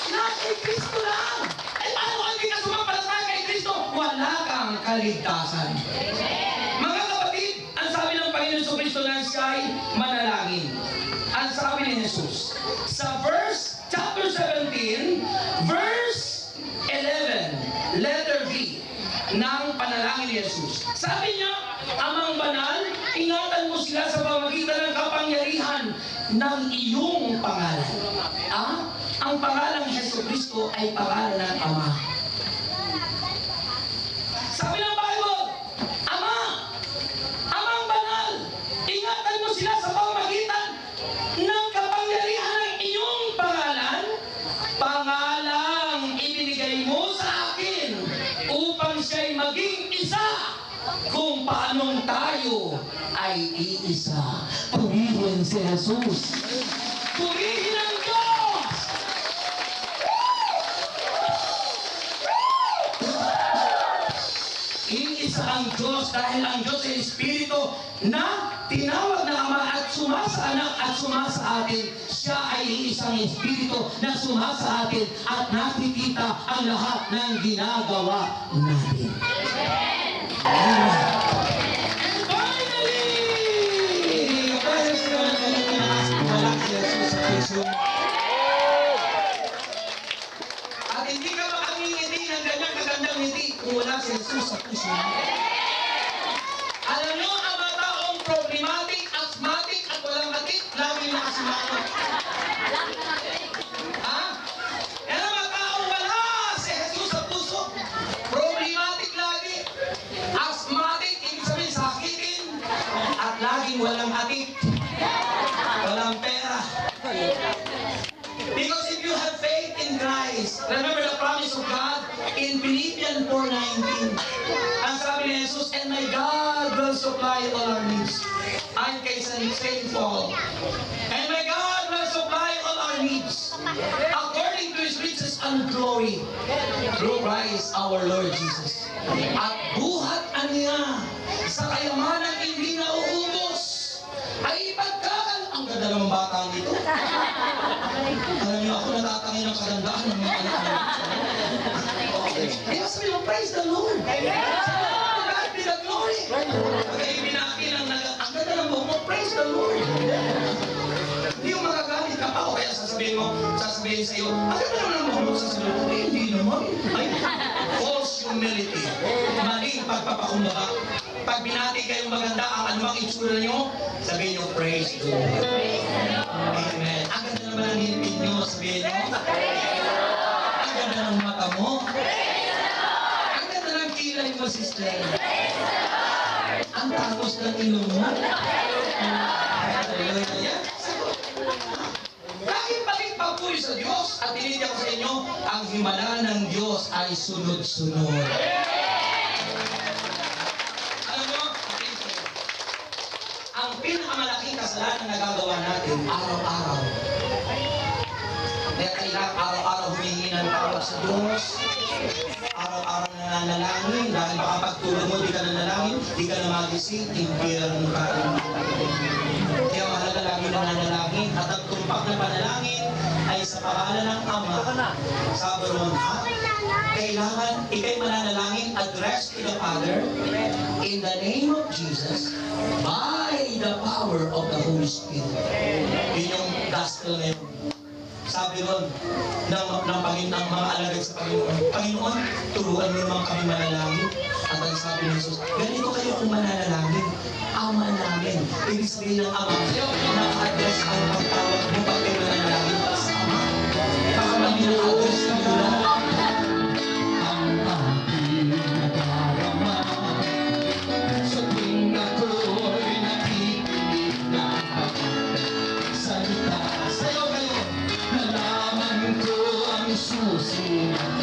Na kay Kristo lang. Eh paano kung hindi ka sumampalataya kay Kristo? Wala kang kaligtasan. Mga kapatid, ang sabi ng Panginoon sa Kristo na siya ay manalangin. Ang sabi ni Jesus sa chapter 17, verse 11, letter V, ng panalangin ni Jesus. Sabi niya, Amang Banal, ingatan mo sila sa pamagitan ng kapangyarihan ng iyong pangalan. Ang pangalang Jesus Jesucristo ay pangalan ng Ama. Sabi ng Bible, Ama, Amang banal, ingatan mo sila sa pamamagitan ng kapangyarihan ng iyong pangalan, pangalang ibinigay mo sa akin upang siya'y maging isa kung paanong tayo ay iisa. Purihin si Jesus. Purihin ang Diyos! Iisa ang Diyos dahil ang Diyos ay Espiritu na tinawag ng Ama at sumasa anak at sumasa atin. Siya ay isang Espiritu na sumasa atin at nakikita ang lahat ng ginagawa natin. Amen. And finally, praise God, kanyang pinakasimbalang si Jesus sa Kristo. At hindi ka makangingiti ng ganyang kagandang ngiti kung wala si Jesus sa puso mo. Alam nyo, ang mga taong problematic, asthmatic, at walang atik, lagi nakasimano. Ha? Yan ang mga taong wala si Jesus sa puso. Problematic lagi. Asthmatic, ibig sabihin sakitin. At laging walang atik. Walang pera. Because if you have faith in Christ, remember the promise of God in Philippians 4:19. Ang sabi ni Jesus, and my God will supply all our needs. Ayon kay St. Paul. And my God will supply all our needs according to His riches and glory through Christ our Lord Jesus. At buhat niya sa kayamanang hindi nauubos ay ipagkakal. Ang ganda ng bata nito. Alam niyo, ako natatangin ng kagandahan ng mga anak-anak. Okay. Kaya sabi mo, praise the Lord. God be the glory. Kaya ibinaki ng ang ganda ng buhok mo, praise the Lord. Hindi yung magagalit ka pa o kaya sasabihin sa iyo, ang ganda naman ang buhok mo, sasabihin mo, hindi naman. Ay, false humility. Maling pagpapakumbaba. Pag binati kayong maganda ang anumang itsura niyo, sabihin niyo, praise the Lord. Amen. Ang ganda naman ang ngipin niyo, sabihin niyo. Ang ganda ng mata mo. Ang ganda ng kilay mo, sister. Ang tapos ng ilong mo. Hallelujah. Laging balik pagpuyo sa Diyos at tinitya ko sa inyo, ang himala ng Diyos ay sunod-sunod. Alam mo, ang pinakamalaking kasalanan na nagagawa natin araw-araw. Kaya kailangan araw-araw humingi ng tawag sa Diyos. Araw-araw nananalangin dahil baka pagtulog mo di ka nanalangin, di ka na magising, impyerno ka. Kaya mahalaga lagi nananalangin at ang tumpak na panalangin ay sa pangalan ng Ama. Sabi ron, kailangan ikay mananalangin, address to the Father in the name of Jesus by the power of the Holy Spirit. Yun yung gospel ngayon. Sabi ron ng mga alagad sa Panginoon, Panginoon, turuan mo naman kami manalangin. At ang sabi ni Jesus, ganito kayo kung mananalangin, Ama namin. Ibig sabihin ng Ama, naka-address ang pagtawag mo pag kayo mananalangin sa Ama. Baka mali naka-address ka mula. Ang aking nadarama sa tuwing ako'y nakikinig ng salita. Sayo kayo, nalaman ko ang susi ng